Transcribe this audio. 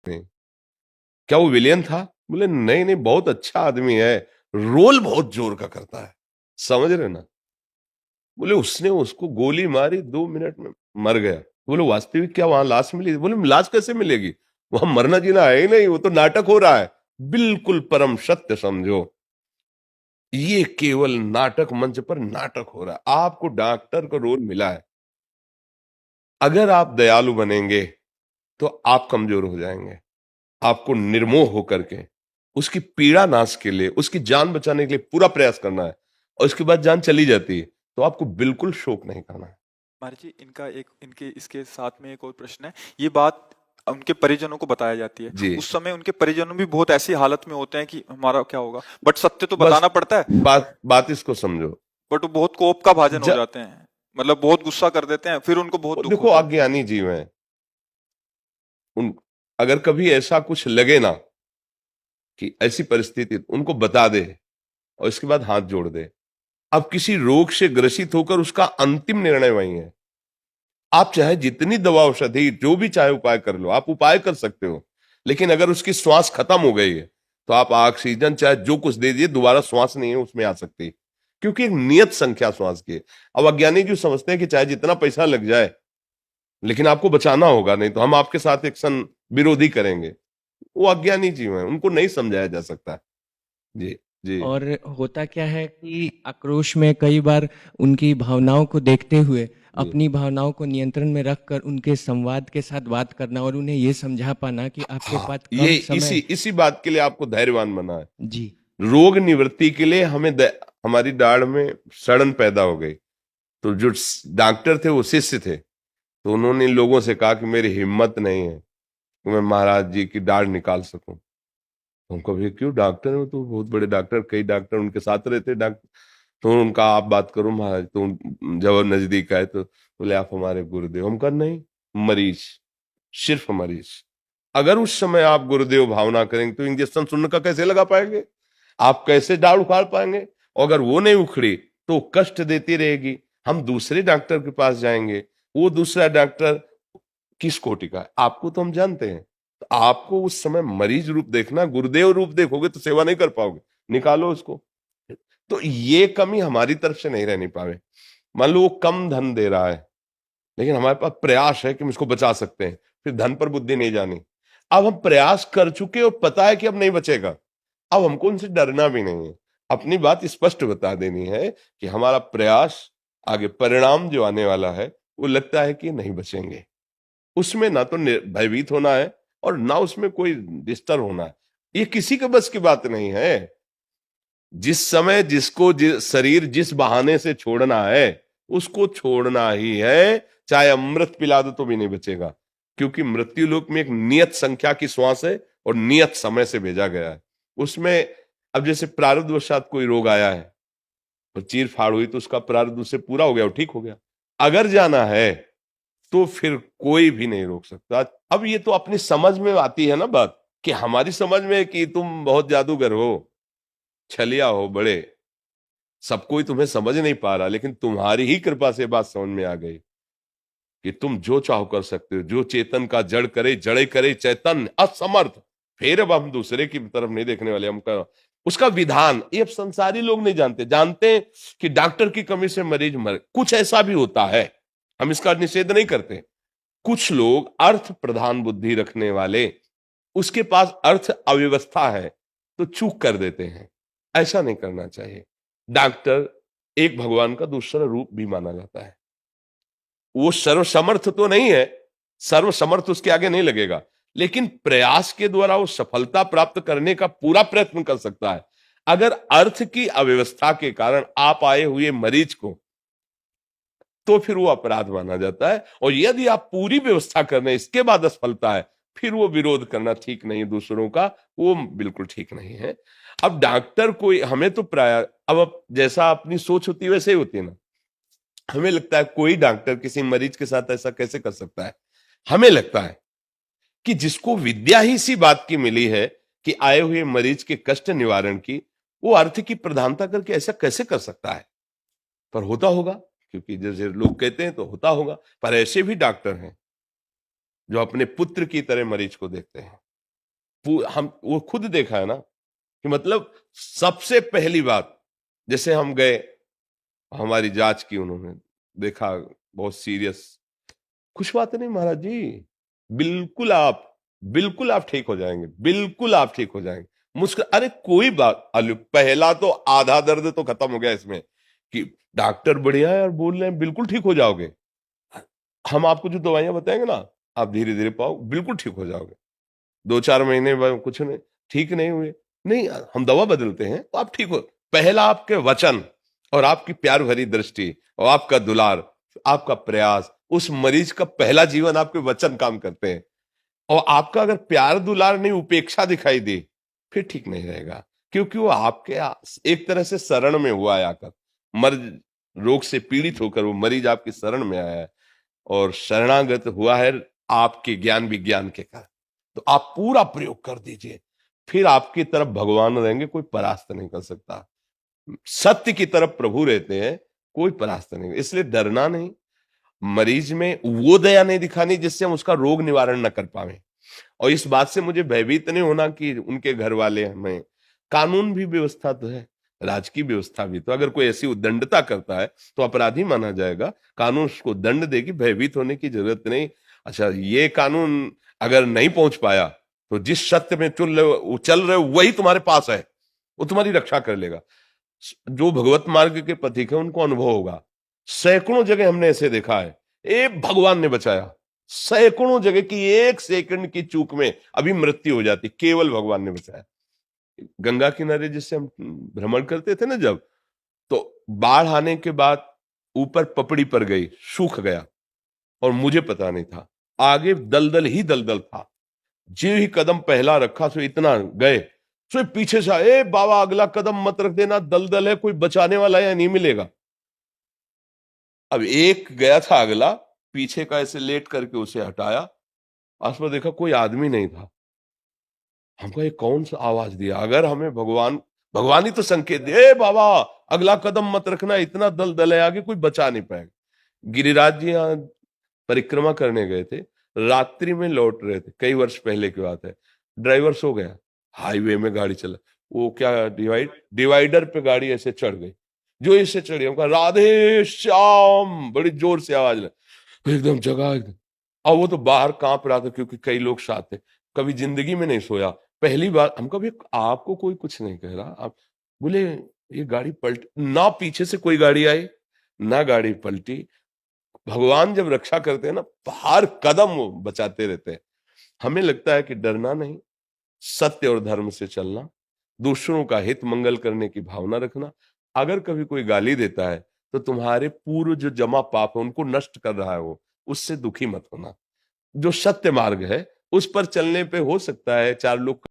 नहीं। क्या वो विलेन था? बोले नहीं नहीं, बहुत अच्छा आदमी है, रोल बहुत जोर का करता है। समझ रहे ना? बोले उसने उसको गोली मारी, 2 मिनट में मर गया। बोले वास्तविक क्या वहां लाश मिली? बोले लाश कैसे मिलेगी, वहां मरना जीना है ही नहीं, वो तो नाटक हो रहा है। बिल्कुल परम सत्य समझो, ये केवल नाटक, मंच पर नाटक हो रहा है। आपको डॉक्टर का रोल मिला है, अगर आप दयालु बनेंगे तो आप कमजोर हो जाएंगे। आपको निर्मोह होकर के उसकी पीड़ा नाश के लिए, उसकी जान बचाने के लिए पूरा प्रयास करना है, और उसके बाद जान चली जाती है तो आपको बिल्कुल शोक नहीं करना है। महाराज जी, इनका एक इनके इसके साथ में एक और प्रश्न है। ये बात उनके परिजनों को बताया जाती है, जी, उस समय उनके परिजन भी बहुत ऐसी हालत में होते हैं कि हमारा क्या होगा, बट सत्य तो बस बताना पड़ता है। बात बात इसको समझो। बट वो बहुत कोप का भाजन हो जब जाते हैं, मतलब बहुत गुस्सा कर देते हैं, फिर उनको बहुत वो दुख देखो होता है। अज्ञानी जीव है, उन अगर कभी ऐसा कुछ लगे ना कि ऐसी परिस्थिति, उनको बता दे और इसके बाद हाथ जोड़ दे। अब किसी रोग से ग्रसित होकर उसका अंतिम निर्णय वही है। आप चाहे जितनी दवा औषधि जो भी चाहे उपाय कर लो, आप उपाय कर सकते हो, लेकिन अगर उसकी श्वास खत्म हो गई है तो आप ऑक्सीजन चाहे जो कुछ दे दिए, दोबारा श्वास नहीं है उसमें आ सकती, क्योंकि एक नियत संख्या श्वास की है। अब अज्ञानी जो समझते हैं कि चाहे जितना पैसा लग जाए लेकिन आपको बचाना होगा, नहीं तो हम आपके साथ एक्शन विरोधी करेंगे, वो अज्ञानी जीव है, उनको नहीं समझाया जा सकता। जी, जी, और होता क्या है कि आक्रोश में कई बार उनकी भावनाओं को देखते हुए जी। अपनी भावनाओं को नियंत्रण में रखकर उनके संवाद के साथ बात करना और उन्हें ये समझा पाना कि आपके हाँ, पास ये कम इसी समय। इसी बात के लिए आपको धैर्यवान बना है। जी। रोग निवृत्ति के लिए हमारी दाढ़ में सड़न पैदा हो गई, तो जो डॉक्टर थे वो शिष्य थे, तो उन्होंने लोगों से कहा कि मेरी हिम्मत नहीं है कि मैं महाराज जी की दाढ़ निकाल सकूं। तो उनको भी क्यों, डॉक्टर है वो तो बहुत बड़े डॉक्टर, कई डॉक्टर उनके साथ रहते डॉक्टर। तो उनका आप बात करो महाराज, तो जब नजदीक आए तो बोले आप हमारे गुरुदेव। हम कहा नहीं, मरीज, सिर्फ मरीज। अगर उस समय आप गुरुदेव भावना करेंगे तो इंजेक्शन सुनने का कैसे लगा पाएंगे, आप कैसे दाढ़ उखाड़ पाएंगे? और अगर वो नहीं उखड़ी तो कष्ट देती रहेगी, हम दूसरे डॉक्टर के पास जाएंगे, वो दूसरा डॉक्टर किस कोटि का है आपको तो हम जानते हैं। तो आपको उस समय मरीज रूप देखना, गुरुदेव रूप देखोगे तो सेवा नहीं कर पाओगे, निकालो उसको। तो ये कमी हमारी तरफ से नहीं रहनी पावे। मान लो वो कम धन दे रहा है, लेकिन हमारे पास प्रयास है कि हम इसको बचा सकते हैं, फिर धन पर बुद्धि नहीं जानी। अब हम प्रयास कर चुके और पता है कि अब नहीं बचेगा, अब हमको उनसे डरना भी नहीं है। अपनी बात स्पष्ट बता देनी है कि हमारा प्रयास, आगे परिणाम जो आने वाला है वो लगता है कि नहीं बचेंगे। उसमें ना तो भयभीत होना है और ना उसमें कोई डिस्टर्ब होना है। ये किसी के बस की बात नहीं है। जिस समय जिसको शरीर जिस बहाने से छोड़ना है उसको छोड़ना ही है, चाहे अमृत पिला दो तो भी नहीं बचेगा, क्योंकि मृत्यु लोक में एक नियत संख्या की श्वास है और नियत समय से भेजा गया है उसमें। अब जैसे प्रारब्धवशात कोई रोग आया है और चीर फाड़ हुई तो उसका प्रारब्ध उससे पूरा हो गया और ठीक हो गया, अगर जाना है तो फिर कोई भी नहीं रोक सकता। अब ये तो अपनी समझ में आती है ना बात, कि हमारी समझ में है कि तुम बहुत जादूगर हो, छलिया हो बड़े, सब कोई तुम्हें समझ नहीं पा रहा, लेकिन तुम्हारी ही कृपा से बात समझ में आ गई कि तुम जो चाहो कर सकते हो। जो चेतन का जड़ करे, जड़े करे चैतन्य असमर्थ। फिर अब हम दूसरे की तरफ नहीं देखने वाले, हमका उसका विधान ये अब संसारी लोग नहीं जानते। जानते हैं कि डॉक्टर की कमी से मरीज मर, कुछ ऐसा भी होता है, हम इसका निषेध नहीं करते। कुछ लोग अर्थ प्रधान बुद्धि रखने वाले, उसके पास अर्थ अव्यवस्था है तो चूक कर देते हैं। ऐसा नहीं करना चाहिए। डॉक्टर एक भगवान का दूसरा रूप भी माना जाता है। वो सर्वसमर्थ तो नहीं है, सर्वसमर्थ उसके आगे नहीं लगेगा, लेकिन प्रयास के द्वारा वो सफलता प्राप्त करने का पूरा प्रयत्न कर सकता है। अगर अर्थ की अव्यवस्था के कारण आप आए हुए मरीज को, तो फिर वो अपराध माना जाता है। और यदि आप पूरी व्यवस्था करने इसके बाद असफलता है, फिर वो विरोध करना ठीक नहीं दूसरों का, वो बिल्कुल ठीक नहीं है। अब डॉक्टर कोई, हमें तो प्राय अब जैसा अपनी सोच होती है वैसे ही होती है ना। हमें लगता है कोई डॉक्टर किसी मरीज के साथ ऐसा कैसे कर सकता है। हमें लगता है कि जिसको विद्या ही सी बात की मिली है कि आए हुए मरीज के कष्ट निवारण की, वो अर्थ की प्रधानता करके ऐसा कैसे कर सकता है। पर होता होगा, क्योंकि जैसे लोग कहते हैं तो होता होगा। पर ऐसे भी डॉक्टर हैं जो अपने पुत्र की तरह मरीज को देखते हैं। हम वो खुद देखा है ना कि मतलब सबसे पहली बात, जैसे हम गए, हमारी जांच की उन्होंने, देखा बहुत सीरियस, कुछ बात नहीं महाराज जी, बिल्कुल आप बिल्कुल आप ठीक हो जाएंगे, बिल्कुल आप ठीक हो जाएंगे। मुश्किल, अरे कोई बात अल्लू, पहला तो आधा दर्द तो खत्म हो गया इसमें कि डॉक्टर बढ़िया है और बोल रहे हैं बिल्कुल ठीक हो जाओगे। हम आपको जो दवाइयां बताएंगे ना, आप धीरे धीरे पाओ, बिल्कुल ठीक हो जाओगे। 2-4 महीने बाद कुछ नहीं, ठीक नहीं हुए, नहीं हम दवा बदलते हैं तो आप ठीक हो। पहला आपके वचन और आपकी प्यार भरी दृष्टि और आपका दुलार, आपका प्रयास, उस मरीज का पहला जीवन आपके वचन काम करते हैं। और आपका अगर प्यार दुलार नहीं, उपेक्षा दिखाई दे, फिर ठीक नहीं रहेगा, क्योंकि वो आपके एक तरह से शरण में हुआ है आकर, मर्ज रोग से पीड़ित होकर वो मरीज आपकी शरण में आया है और शरणागत हुआ है आपके ज्ञान विज्ञान के कारण। तो आप पूरा प्रयोग कर दीजिए, फिर आपकी तरफ भगवान रहेंगे, कोई परास्त नहीं कर सकता। सत्य की तरफ प्रभु रहते हैं, कोई परास्त नहीं, इसलिए डरना नहीं। मरीज में वो दया नहीं दिखानी जिससे हम उसका रोग निवारण न कर पाए। और इस बात से मुझे भयभीत नहीं होना कि उनके घर वाले हमें, कानून भी व्यवस्था तो है, राजकीय व्यवस्था भी, तो अगर कोई ऐसी उद्दंडता करता है तो अपराधी माना जाएगा, कानून उसको दंड देगी, भयभीत होने की जरूरत नहीं। अच्छा, ये कानून अगर नहीं पहुंच पाया तो जिस सत्य में चल रहे हो वही तुम्हारे पास है, वो तुम्हारी रक्षा कर लेगा। जो भगवत मार्ग के पथिक है उनको अनुभव होगा। सैकड़ों जगह हमने ऐसे देखा है, एक भगवान ने बचाया, सैकड़ों जगह की 1 सेकंड की चूक में अभी मृत्यु हो जाती, केवल भगवान ने बचाया। गंगा किनारे जिससे हम भ्रमण करते थे ना जब, तो बाढ़ आने के बाद ऊपर पपड़ी पर गई, सूख गया और मुझे पता नहीं था, आगे दलदल ही दलदल था। जो ही कदम पहला रखा सो इतना गए, सो पीछे से ए बाबा अगला कदम मत रख देना, दलदल है, कोई बचाने वाला या नहीं मिलेगा। अब एक गया था अगला, पीछे का ऐसे लेट करके उसे हटाया, आसपास देखा कोई आदमी नहीं था। हमको ये कौन सा आवाज दिया? अगर हमें भगवान ही तो संकेत दे, बाबा अगला कदम मत रखना, इतना दलदल है आगे, कोई बचा नहीं पाएगा। गिरिराज जी यहाँ परिक्रमा करने गए थे, रात्रि में लौट रहे थे, कई वर्ष पहले की बात है। ड्राइवर सो गया, हाईवे में गाड़ी चला, वो क्या डिवाइडर पे गाड़ी ऐसे चढ़ गई, जो इससे चढ़ी, हम कहा राधे श्याम, बड़ी जोर से आवाज लगी, एकदम जगा एकदम। और वो तो बाहर कांप रहा था क्योंकि कई लोग साथ थे, कभी जिंदगी में नहीं सोया, पहली बार। हम कभी, आपको कोई कुछ नहीं कह रहा, आप बोले ये गाड़ी पलट ना, पीछे से कोई गाड़ी आई ना, गाड़ी पलटी। भगवान जब रक्षा करते हैं ना, हर कदम वो बचाते रहते हैं। हमें लगता है कि डरना नहीं, सत्य और धर्म से चलना, दूसरों का हित मंगल करने की भावना रखना। अगर कभी कोई गाली देता है तो तुम्हारे पूर्व जो जमा पाप है उनको नष्ट कर रहा है वो, उससे दुखी मत होना। जो सत्य मार्ग है उस पर चलने पे हो सकता है 4 लोग